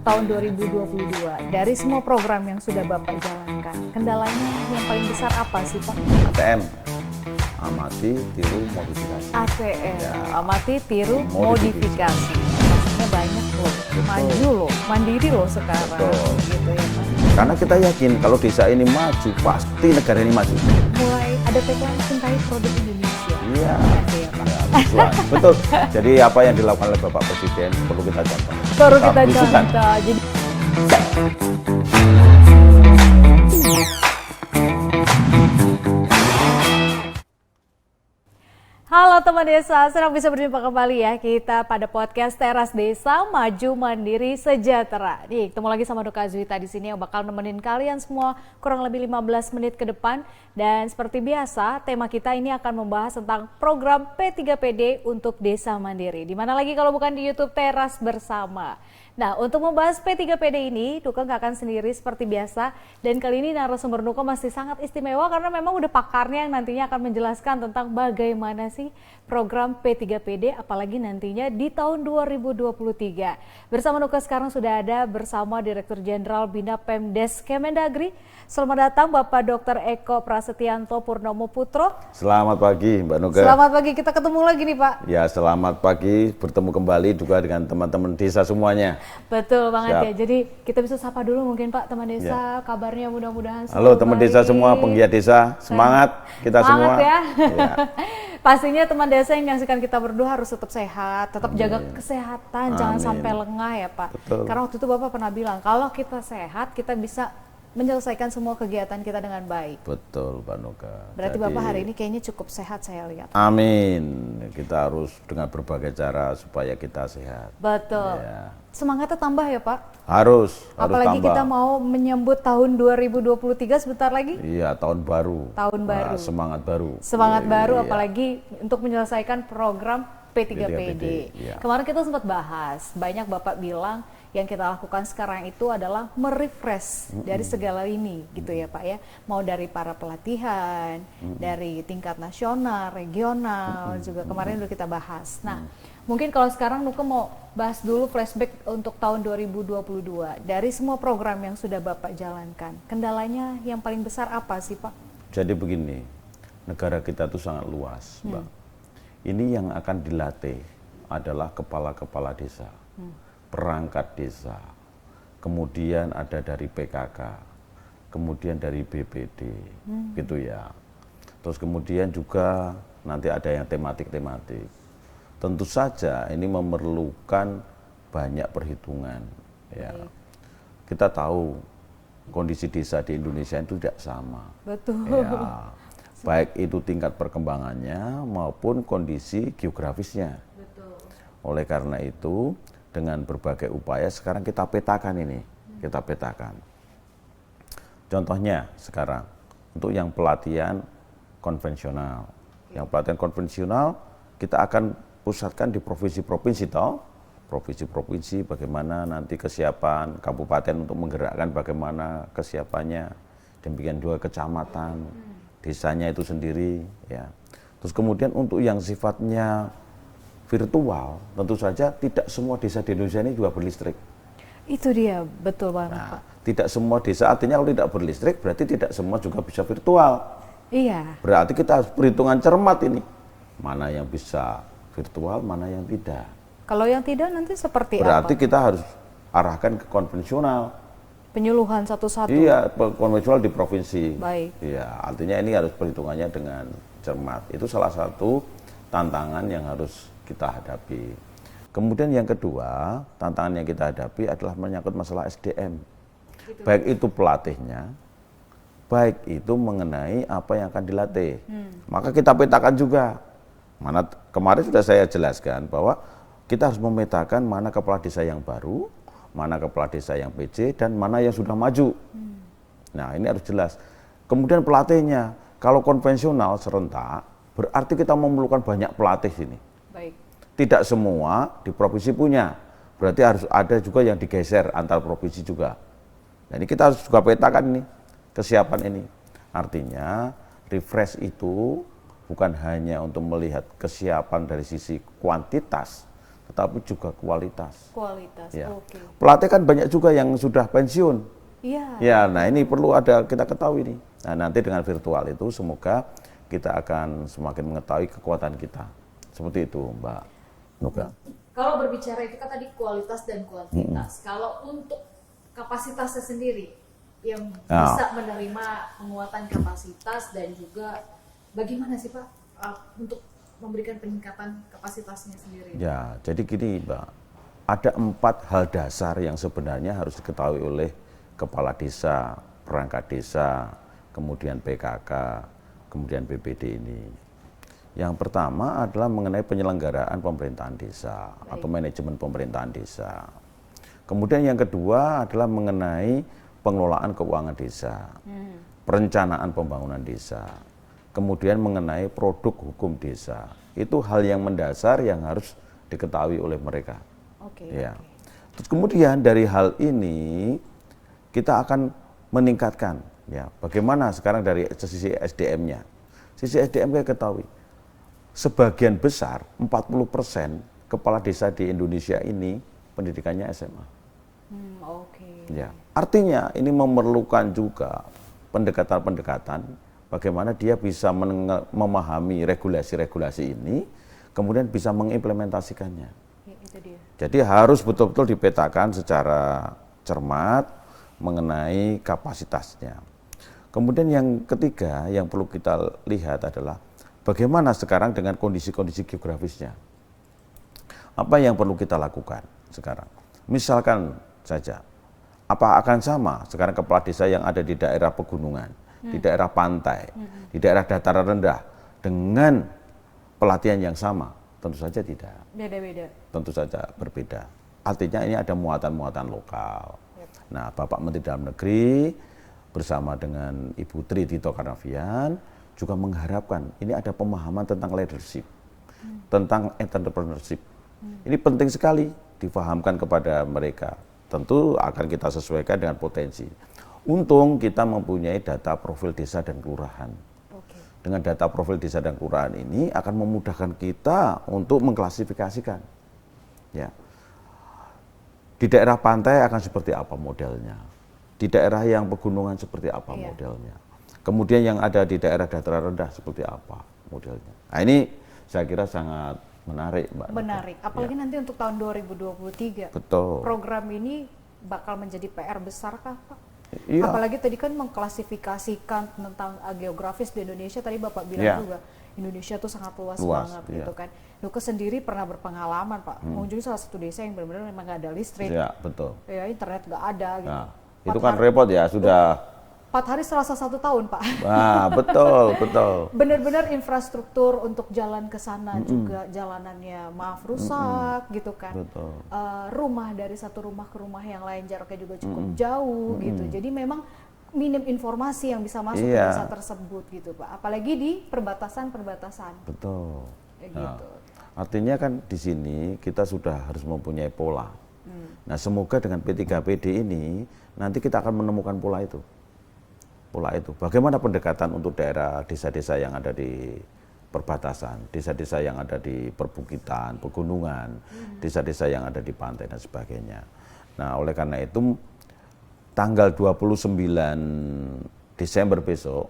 tahun 2022 dari semua program yang sudah Bapak jalankan, kendalanya yang paling besar apa sih Pak? ATM, amati, tiru, modifikasi. ATM, Ya. amati, tiru, modifikasi. Maksudnya banyak loh, maju loh, mandiri loh sekarang. Betul. Gitu ya Pak. Karena kita yakin kalau desa ini maju, pasti negara ini maju. Mulai ada tagline cintai produk Indonesia. Iya. Gitu ya Pak. Betul. Betul. Jadi apa yang dilakukan oleh Bapak Presiden perlu kita contoh. Baru kita belusukan. contoh. Jadi halo teman desa, senang bisa berjumpa kembali ya kita pada podcast Teras Desa Maju Mandiri Sejahtera. Nih, ketemu lagi sama Doka Azwita di sini yang bakal nemenin kalian semua kurang lebih 15 menit ke depan. Dan seperti biasa, tema kita ini akan membahas tentang program P3PD untuk Desa Mandiri. Di mana lagi kalau bukan di YouTube Teras Bersama. Nah, untuk membahas P3PD ini, Duka nggak akan sendiri seperti biasa. Dan kali ini narasumber Duka masih sangat istimewa karena memang udah pakarnya yang nantinya akan menjelaskan tentang bagaimana sih program P3PD, apalagi nantinya di tahun 2023. Bersama Duka sekarang sudah ada bersama Direktur Jenderal Bina Pemdes Kemendagri. Selamat datang Bapak Dr. Eko Prasetyanto Purnomo Putro. Selamat pagi Mbak Nuga. Selamat pagi, kita ketemu lagi nih Pak. Ya, selamat pagi, bertemu kembali juga dengan teman-teman desa semuanya. Betul banget. Siap. Ya, jadi kita bisa sapa dulu mungkin Pak teman desa, Ya. kabarnya mudah-mudahan Halo selalu teman baik. desa semua, penggiat desa, semangat kita Semangat semua. ya. Ya. Pastinya teman desa yang menyaksikan kita berdua harus tetap sehat, tetap Amin. jaga kesehatan, jangan Amin. sampai lengah ya Pak. Betul. Karena waktu itu Bapak pernah bilang, kalau kita sehat, kita bisa menyelesaikan semua kegiatan kita dengan baik. Betul Mbak Nuga. Berarti Jadi, Bapak hari ini kayaknya cukup sehat saya lihat. amin. Kita harus dengan berbagai cara supaya kita sehat. Betul. Ya. Semangatnya tambah ya Pak. Harus Apalagi tambah. kita mau menyambut tahun 2023 sebentar lagi. Iya, tahun baru. Tahun baru. Semangat baru. Semangat baru, Iya. apalagi untuk menyelesaikan program P3PD. Iya. Kemarin kita sempat bahas, banyak Bapak bilang yang kita lakukan sekarang itu adalah merefresh dari segala ini gitu ya Pak ya. Mau dari para pelatihan, dari tingkat nasional, regional, juga kemarin udah kita bahas. Nah, mungkin kalau sekarang Nuka mau bahas dulu flashback untuk tahun 2022. Dari semua program yang sudah Bapak jalankan, kendalanya yang paling besar apa sih Pak? Jadi begini, negara kita itu sangat luas, Mbak. Ini yang akan dilatih adalah kepala-kepala desa, perangkat desa, kemudian ada dari PKK, kemudian dari BPD, gitu ya. Terus kemudian juga nanti ada yang tematik-tematik. Tentu saja ini memerlukan banyak perhitungan. Ya. Kita tahu kondisi desa di Indonesia itu tidak sama. Betul. Ya, baik itu tingkat perkembangannya maupun kondisi geografisnya. Betul. Oleh karena itu, dengan berbagai upaya sekarang kita petakan ini, kita petakan. Contohnya sekarang untuk yang pelatihan konvensional. Yang pelatihan konvensional kita akan pusatkan di provinsi-provinsi toh. Provinsi-provinsi bagaimana nanti kesiapan kabupaten untuk menggerakkan bagaimana kesiapannya. Demikian juga kecamatan, desanya itu sendiri ya. Terus kemudian untuk yang sifatnya virtual, tentu saja tidak semua desa di Indonesia ini juga berlistrik. Itu dia, betul banget Nah, Pak. tidak semua desa, artinya kalau tidak berlistrik berarti tidak semua juga bisa virtual. Iya. Berarti kita harus perhitungan cermat ini. Mana yang bisa virtual, mana yang tidak. Kalau yang tidak nanti seperti Berarti apa? kita harus arahkan ke konvensional. Penyuluhan satu-satu. Iya, konvensional di provinsi. Baik. Iya, artinya ini harus perhitungannya dengan cermat. Itu salah satu tantangan yang harus kita hadapi. Kemudian yang kedua, tantangan yang kita hadapi adalah menyangkut masalah SDM. Gitu. Baik itu pelatihnya, baik itu mengenai apa yang akan dilatih. Maka kita petakan juga. Mana kemarin sudah saya jelaskan bahwa kita harus memetakan mana kepala desa yang baru, mana kepala desa yang PJ, dan mana yang sudah maju. Nah, ini harus jelas. Kemudian pelatihnya, kalau konvensional serentak, berarti kita memerlukan banyak pelatih ini. Baik. Tidak semua di provinsi punya, berarti harus ada juga yang digeser antar provinsi juga. Nah, ini kita harus juga petakan ini, kesiapan ini. Artinya, refresh itu bukan hanya untuk melihat kesiapan dari sisi kuantitas, tetapi juga kualitas. Kualitas, Ya. oke. Pelatih kan banyak juga yang sudah pensiun. Iya. Ya, nah ini perlu ada kita ketahui nih. Nah, nanti dengan virtual itu semoga kita akan semakin mengetahui kekuatan kita. Seperti itu, Mbak Nuga. Kalau berbicara itu kan tadi kualitas dan kuantitas. Kalau untuk kapasitasnya sendiri yang bisa menerima penguatan kapasitas dan juga bagaimana sih Pak untuk memberikan peningkatan kapasitasnya sendiri? Ya, jadi gini Mbak, ada 4 hal dasar yang sebenarnya harus diketahui oleh kepala desa, perangkat desa, kemudian PKK, kemudian BPD ini. Yang pertama adalah mengenai penyelenggaraan pemerintahan desa atau manajemen pemerintahan desa. Kemudian yang kedua adalah mengenai pengelolaan keuangan desa, perencanaan pembangunan desa, kemudian mengenai produk hukum desa. Itu hal yang mendasar yang harus diketahui oleh mereka. Ya. Terus kemudian dari hal ini kita akan meningkatkan, ya. Bagaimana sekarang dari sisi SDM-nya? Sisi SDM kita ketahui, sebagian besar 40% kepala desa di Indonesia ini pendidikannya SMA. Ya, artinya ini memerlukan juga pendekatan-pendekatan bagaimana dia bisa memahami regulasi-regulasi ini, kemudian bisa mengimplementasikannya. Ya, itu dia. Jadi harus betul-betul dipetakan secara cermat mengenai kapasitasnya. Kemudian yang ketiga yang perlu kita lihat adalah bagaimana sekarang dengan kondisi-kondisi geografisnya. Apa yang perlu kita lakukan sekarang? Misalkan saja, apa akan sama sekarang kepala desa yang ada di daerah pegunungan, di daerah pantai, di daerah dataran rendah dengan pelatihan yang sama? Tentu saja tidak. Beda-beda. Tentu saja berbeda. Artinya ini ada muatan-muatan lokal. Nah, Bapak Menteri Dalam Negeri bersama dengan Ibu Tri Tito Karnavian juga mengharapkan ini ada pemahaman tentang leadership, tentang entrepreneurship. Ini penting sekali difahamkan kepada mereka. Tentu akan kita sesuaikan dengan potensi. Untung kita mempunyai data profil desa dan kelurahan. Dengan data profil desa dan kelurahan ini akan memudahkan kita untuk mengklasifikasikan. Ya. Di daerah pantai akan seperti apa modelnya. Di daerah yang pegunungan seperti apa modelnya. Kemudian yang ada di daerah dataran rendah seperti apa modelnya. Nah, ini saya kira sangat menarik, Mbak. Menarik, apalagi nanti untuk tahun 2023. Betul. Program ini bakal menjadi PR besar kah, Pak? Iya. Apalagi tadi kan mengklasifikasikan tentang geografis di Indonesia, tadi Bapak bilang juga Indonesia tuh sangat luas banget gitu kan. Nuka sendiri pernah berpengalaman Pak, mengunjungi salah satu desa yang benar-benar memang nggak ada listrik. Iya, betul. Ya, internet nggak ada gitu. Nah, itu kan repot ya, sudah 4 hari Selasa 1 tahun Pak. Wah, betul, betul. Benar-benar infrastruktur untuk jalan ke sana juga jalanannya rusak gitu kan. Betul. Rumah dari satu rumah ke rumah yang lain jaraknya juga cukup jauh gitu. Jadi memang minim informasi yang bisa masuk ke desa tersebut gitu Pak. Apalagi di perbatasan-perbatasan. Betul. Ya, gitu. Artinya kan di sini kita sudah harus mempunyai pola. Nah, semoga dengan P3PD ini nanti kita akan menemukan pola itu. Pola itu. Bagaimana pendekatan untuk daerah desa-desa yang ada di perbatasan, desa-desa yang ada di perbukitan, pegunungan, desa-desa yang ada di pantai dan sebagainya. Nah, oleh karena itu tanggal 29 Desember besok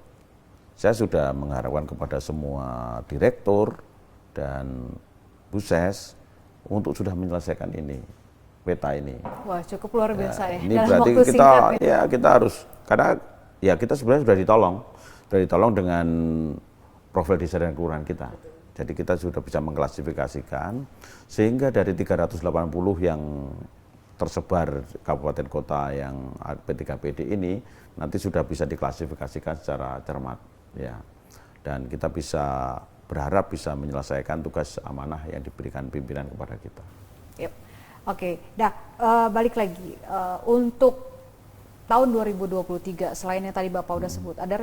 saya sudah mengharapkan kepada semua direktur dan Buses untuk sudah menyelesaikan ini, peta ini. Wah, cukup luar biasa ya. Ini dalam berarti waktu kita singkat, ya kita harus, karena ya kita sebenarnya sudah ditolong dengan profil desa dan kelurahan kita. Jadi kita sudah bisa mengklasifikasikan sehingga dari 380 yang tersebar kabupaten kota yang P3PD ini nanti sudah bisa diklasifikasikan secara cermat ya. Dan kita bisa berharap bisa menyelesaikan tugas amanah yang diberikan pimpinan kepada kita. Yep. Oke, nah balik lagi untuk tahun 2023 selain yang tadi Bapak udah sebut, ada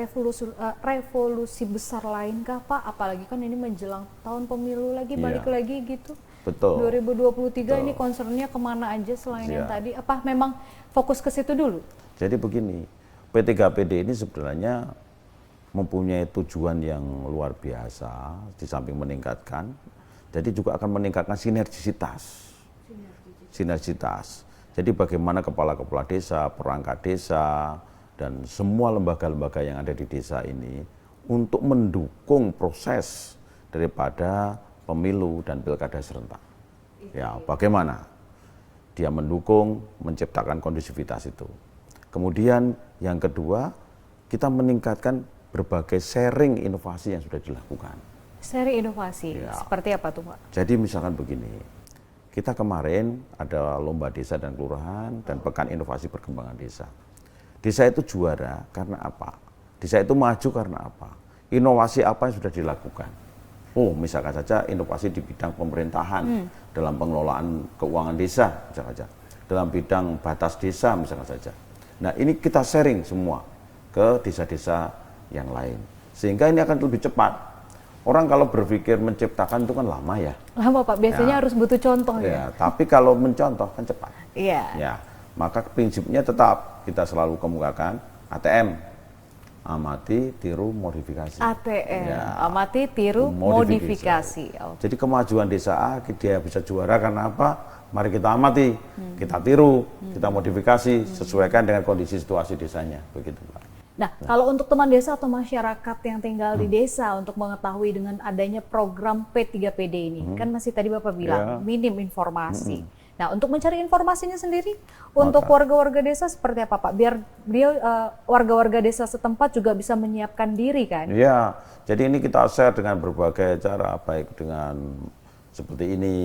revolusi besar lain kah Pak? Apalagi kan ini menjelang tahun pemilu lagi, balik lagi gitu. Betul. 2023 Betul. ini concernnya kemana aja selain yang tadi? Apa memang fokus ke situ dulu? Jadi begini, P3PD ini sebenarnya mempunyai tujuan yang luar biasa di samping meningkatkan, jadi juga akan meningkatkan sinergisitas sinergitas. Jadi bagaimana kepala-kepala desa, perangkat desa, dan semua lembaga-lembaga yang ada di desa ini untuk mendukung proses daripada pemilu dan pilkada serentak. Ya, bagaimana dia mendukung, menciptakan kondusivitas itu. Kemudian yang kedua, kita meningkatkan berbagai sharing inovasi yang sudah dilakukan. Sharing inovasi, Ya. seperti apa tuh Pak? Jadi misalkan begini, kita kemarin ada lomba desa dan kelurahan dan pekan inovasi perkembangan desa. Desa itu juara karena apa? Desa itu maju karena apa? Inovasi apa yang sudah dilakukan? Oh, misalkan saja inovasi di bidang pemerintahan, dalam pengelolaan keuangan desa, misalkan saja. Dalam bidang batas desa, misalkan saja. Nah, ini kita sharing semua ke desa-desa yang lain. Sehingga ini akan lebih cepat. Orang kalau berpikir menciptakan itu kan lama ya. Lama Pak, biasanya harus butuh contoh ya. Ya, tapi kalau mencontoh kan cepat. Iya. Ya, maka prinsipnya tetap kita selalu kemukakan ATM, amati, tiru, modifikasi. ATM, Ya. amati, tiru, modifikasi. Oh. Jadi kemajuan desa A dia bisa juara karena apa? Mari kita amati, kita tiru, kita modifikasi, sesuaikan dengan kondisi situasi desanya, begitu Pak. Nah, kalau untuk teman desa atau masyarakat yang tinggal di desa untuk mengetahui dengan adanya program P3PD ini, kan masih tadi Bapak bilang minim informasi. Nah, untuk mencari informasinya sendiri untuk warga-warga desa seperti apa Pak? Biar warga-warga desa setempat juga bisa menyiapkan diri kan? Iya, jadi ini kita share dengan berbagai cara, baik dengan seperti ini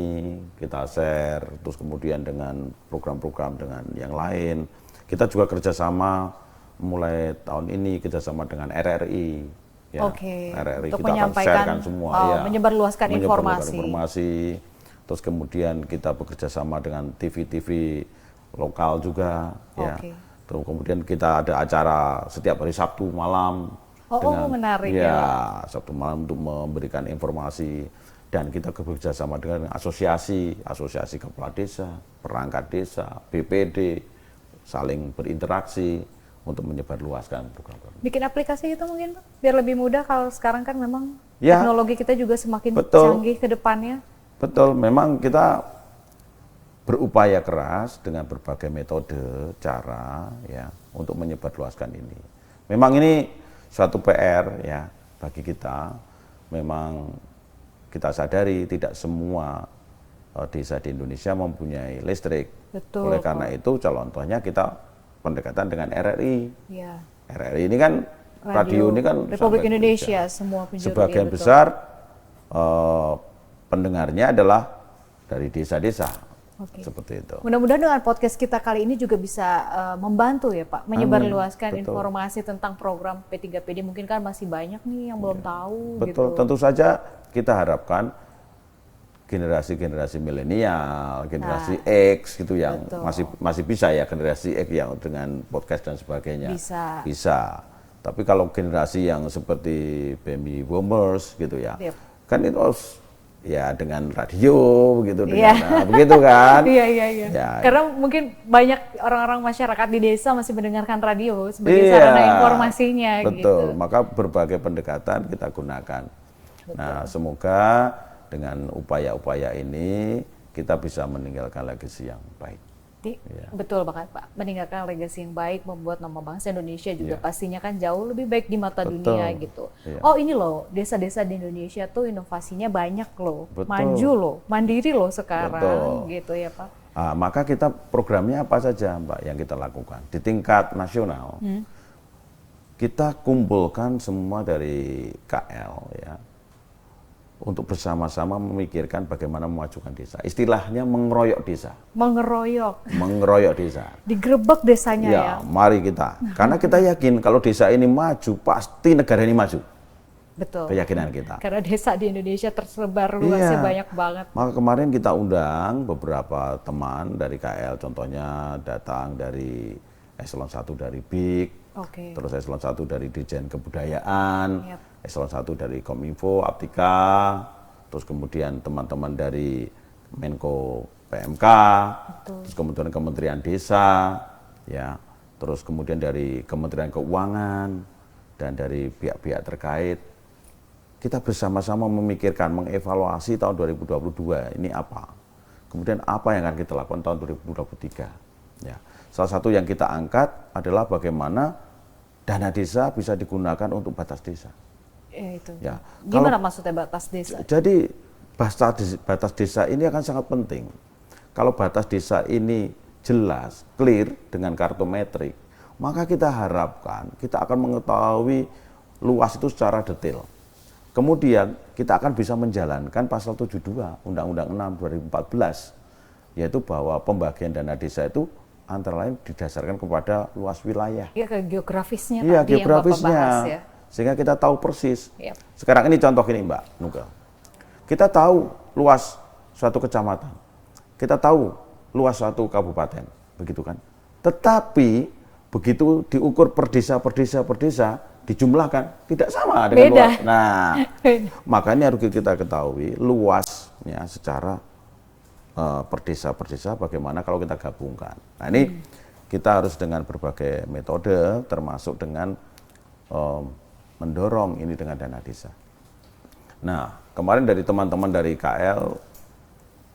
kita share, terus kemudian dengan program-program dengan yang lain. Kita juga kerjasama mulai tahun ini kerjasama dengan RRI. Ya, Oke, RRI untuk kita akan menyampaikan, sharekan semua, ya, menyebarluaskan informasi. Terus kemudian kita bekerja sama dengan TV-TV lokal juga, ya. Terus kemudian kita ada acara setiap hari Sabtu malam. Menarik ya. Sabtu malam untuk memberikan informasi, dan kita bekerja sama dengan asosiasi kepala desa, perangkat desa, BPD, saling berinteraksi untuk menyebarluaskan program-program. Bikin aplikasi itu mungkin Pak, biar lebih mudah kalau sekarang kan memang teknologi kita juga semakin canggih ke depannya. Betul, memang kita berupaya keras dengan berbagai metode, cara ya untuk menyebarluaskan ini. Memang ini suatu PR ya bagi kita. Memang kita sadari tidak semua desa di Indonesia mempunyai listrik. Betul. Oleh karena itu contohnya kita pendekatan dengan RRI. Ya. RRI ini kan radio ini kan Republik Indonesia semua penjuru. Sebagian besar pendengarnya adalah dari desa-desa. Seperti itu. Mudah-mudahan dengan podcast kita kali ini juga bisa membantu ya Pak, menyebarluaskan informasi tentang program P3PD. Mungkin kan masih banyak nih yang belum tahu. Betul, tentu saja kita harapkan generasi-generasi milenial, generasi X gitu yang masih bisa ya, generasi X yang dengan podcast dan sebagainya. Bisa. Tapi kalau generasi yang seperti baby boomers gitu ya, kan itu harus ya dengan radio begitu, dengan begitu kan? Iya. Ya. Karena mungkin banyak orang-orang masyarakat di desa masih mendengarkan radio sebagai sarana informasinya. Betul. Gitu. Maka berbagai pendekatan kita gunakan. Nah, semoga dengan upaya-upaya ini kita bisa meninggalkan legasi yang baik. Betul banget Pak, meninggalkan legasi yang baik, membuat nama bangsa Indonesia juga pastinya kan jauh lebih baik di mata dunia gitu. Oh ini loh, desa-desa di Indonesia tuh inovasinya banyak loh, maju loh, mandiri loh sekarang gitu ya Pak. Maka kita programnya apa saja Mbak yang kita lakukan di tingkat nasional. Kita kumpulkan semua dari KL ya, untuk bersama-sama memikirkan bagaimana memajukan desa. Istilahnya mengeroyok desa. Mengeroyok desa. Digerebek desanya ya. Mari kita. Karena kita yakin kalau desa ini maju, pasti negara ini maju. Betul. Keyakinan kita. Karena desa di Indonesia tersebar luasnya banyak banget. Maka kemarin kita undang beberapa teman dari KL, contohnya datang dari Eselon 1 dari BIK, terus Eselon 1 dari Dirjen Kebudayaan, Eselon 1 dari Kominfo, Aptika, terus kemudian teman-teman dari Menko PMK, terus kemudian Kementerian Desa, ya, terus kemudian dari Kementerian Keuangan dan dari pihak-pihak terkait. Kita bersama-sama memikirkan, mengevaluasi tahun 2022 ini apa. Kemudian apa yang akan kita lakukan tahun 2023? Ya, salah satu yang kita angkat adalah bagaimana dana desa bisa digunakan untuk batas desa. Ya, itu. Ya, Gimana maksudnya batas desa? Jadi batas desa ini akan sangat penting. Kalau batas desa ini jelas, clear dengan kartometrik, maka kita harapkan kita akan mengetahui luas itu secara detail. Kemudian kita akan bisa menjalankan pasal 72 Undang-Undang 6 2014, yaitu bahwa pembagian dana desa itu antara lain didasarkan kepada luas wilayah. Iya, ke geografisnya Iya, tadi geografisnya. yang Bapak bahas ya. Sehingga kita tahu persis. Yep. Sekarang ini contoh ini Mbak Nuga. Kita tahu luas suatu kecamatan. Kita tahu luas suatu kabupaten, begitu kan? Tetapi begitu diukur per desa, dijumlahkan tidak sama dengan Beda. luas. Nah, makanya harus kita ketahui luasnya secara per desa bagaimana kalau kita gabungkan. Nah, ini kita harus dengan berbagai metode termasuk dengan mendorong ini dengan dana desa. Nah, kemarin dari teman-teman dari KL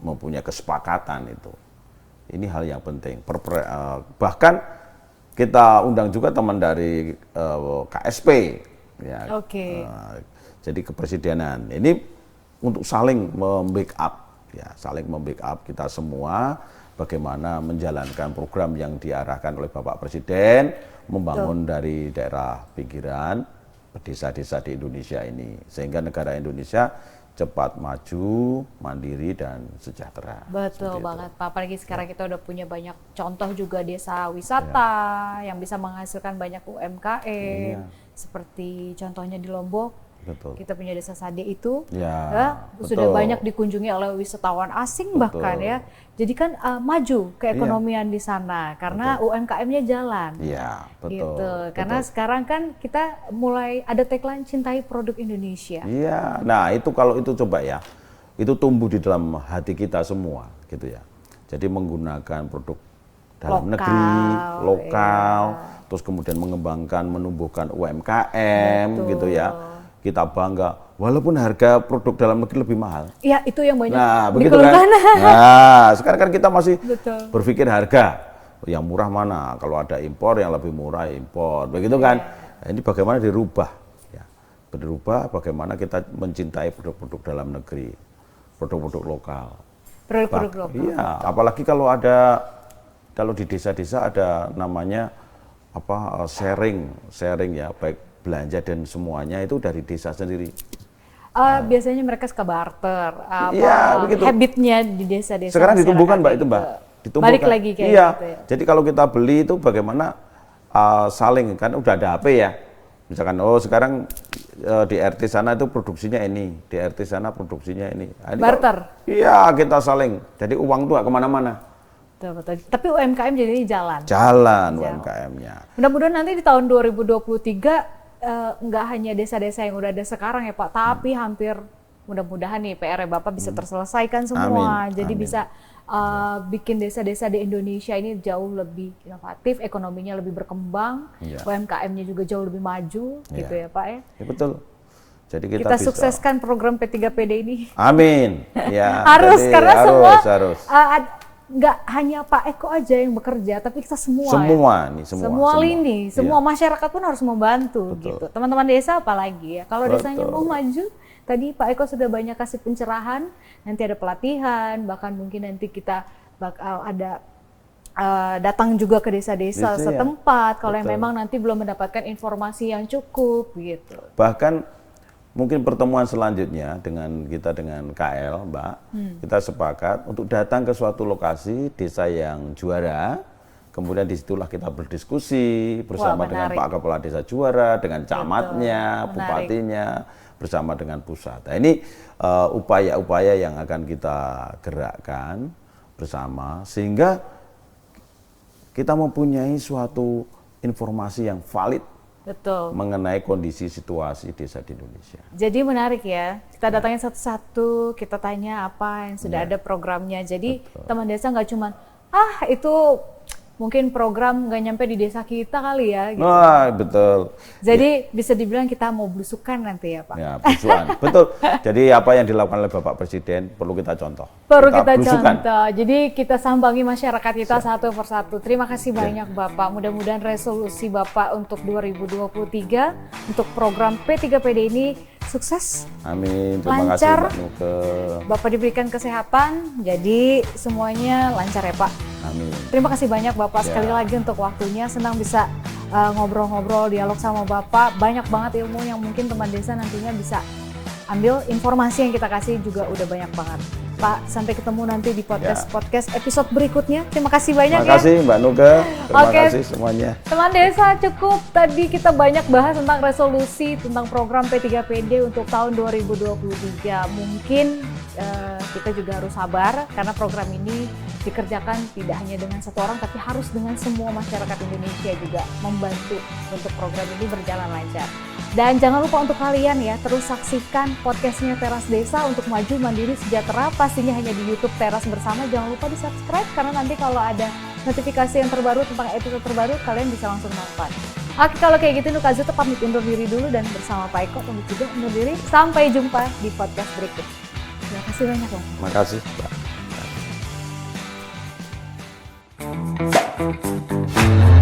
mempunyai kesepakatan itu. Ini hal yang penting. Bahkan kita undang juga teman dari KSP, ya. Oke. Jadi kepresidenan. Ini untuk saling membackup, ya, saling membackup kita semua bagaimana menjalankan program yang diarahkan oleh Bapak Presiden, membangun dari daerah pinggiran, desa-desa di Indonesia ini, sehingga negara Indonesia cepat maju, mandiri dan sejahtera. Betul banget Pak, apalagi sekarang kita udah punya banyak contoh juga desa wisata yang bisa menghasilkan banyak UMKM, seperti contohnya di Lombok. Betul. Kita punya desa Sade itu betul. sudah banyak dikunjungi oleh wisatawan asing bahkan ya. Jadi kan maju keekonomian di sana karena UMKM-nya jalan. Iya, betul. Gitu. Karena sekarang kan kita mulai ada tagline cintai produk Indonesia. Iya. Nah, itu kalau itu coba ya. Itu tumbuh di dalam hati kita semua gitu ya. Jadi menggunakan produk dalam negeri, lokal, terus kemudian mengembangkan, menumbuhkan UMKM gitu ya. Kita bangga, walaupun harga produk dalam negeri lebih mahal. Iya, itu yang banyak begitu kan? Nah, sekarang kan kita masih berpikir harga yang murah mana, kalau ada impor yang lebih murah impor, begitu kan? Nah, ini bagaimana dirubah, ya, berubah bagaimana kita mencintai produk-produk dalam negeri, produk-produk lokal. Produk-produk lokal. Iya, apalagi kalau di desa-desa ada namanya sharing ya, baik belanja dan semuanya itu dari desa sendiri. Biasanya mereka suka barter, begitu. habitnya di desa-desa. Sekarang ditumbuhkan Mbak itu Mbak. Ditumbuhkan. Balik lagi kayak gitu ya. Jadi kalau kita beli itu bagaimana saling, kan udah ada HP ya. Misalkan sekarang di RT sana itu produksinya ini, di RT sana produksinya ini. Nah, barter. Iya, kita saling. Jadi uang tuh gak kemana-mana. Betul. Tapi UMKM jadi jalan. Jalan UMKM-nya. Mudah-mudahan nanti di tahun 2023 nggak hanya desa-desa yang udah ada sekarang ya Pak, tapi hampir mudah-mudahan nih PR Bapak bisa terselesaikan semua. Jadi bisa bikin desa-desa di Indonesia ini jauh lebih inovatif, ekonominya lebih berkembang, UMKM-nya juga jauh lebih maju, gitu ya Pak ya. Ya betul. Jadi kita sukseskan program P3PD ini. Amin. Ya. Harus, karena semua harus. Nggak hanya Pak Eko aja yang bekerja, tapi kita semua semua lini, semua masyarakat pun harus membantu. Betul. Gitu. Teman-teman desa apalagi ya, kalau desanya mau maju, tadi Pak Eko sudah banyak kasih pencerahan, nanti ada pelatihan, bahkan mungkin nanti kita bakal ada datang juga ke desa-desa setempat, kalau yang memang nanti belum mendapatkan informasi yang cukup gitu. Bahkan mungkin pertemuan selanjutnya dengan KL, Mbak, kita sepakat untuk datang ke suatu lokasi desa yang juara, kemudian disitulah kita berdiskusi bersama dengan Pak Kepala Desa juara, dengan camatnya, bupatinya, bersama dengan pusat. Nah, ini upaya-upaya yang akan kita gerakkan bersama, sehingga kita mempunyai suatu informasi yang valid. Betul. Mengenai kondisi situasi desa di Indonesia. Jadi menarik ya, kita datangin satu-satu, kita tanya apa yang sudah ada programnya. Jadi teman desa nggak cuma itu mungkin program nggak nyampe di desa kita kali ya. Gitu. Wah, betul. Jadi bisa dibilang kita mau belusukan nanti ya Pak. Ya, belusukan. Betul. Jadi apa yang dilakukan oleh Bapak Presiden perlu kita contoh. Perlu kita belusukan. contoh. Jadi kita sambangi masyarakat kita satu persatu. Terima kasih banyak Bapak. Mudah-mudahan resolusi Bapak untuk 2023 untuk program P3PD ini sukses. Amin. Terima Lancar. kasih Mbak Nuke. Bapak diberikan kesehatan, jadi semuanya lancar ya Pak. Amin. Terima kasih banyak Bapak Ya. sekali lagi untuk waktunya. Senang bisa ngobrol-ngobrol, dialog sama Bapak. Banyak banget ilmu yang mungkin teman desa nantinya bisa ambil. Informasi yang kita kasih juga udah banyak banget. Pak, sampai ketemu nanti di podcast episode berikutnya. Terima kasih banyak Terima kasih Mbak Nuke. Terima Oke. kasih semuanya. Teman desa, cukup tadi kita banyak bahas tentang resolusi, tentang program P3PD untuk tahun 2023. Mungkin kita juga harus sabar karena program ini dikerjakan tidak hanya dengan satu orang tapi harus dengan semua masyarakat Indonesia juga membantu untuk program ini berjalan lancar. Dan jangan lupa untuk kalian ya, terus saksikan podcastnya Teras Desa untuk maju mandiri sejahtera, pastinya hanya di YouTube Teras Bersama. Jangan lupa di subscribe karena nanti kalau ada notifikasi yang terbaru tentang episode terbaru kalian bisa langsung nonton. Oke, kalau kayak gitu Nukazu pamit undur diri dulu dan bersama Pak Eko pamit juga undur diri. Sampai jumpa di podcast berikut. Terima kasih banyak loh. Terima kasih Mbak.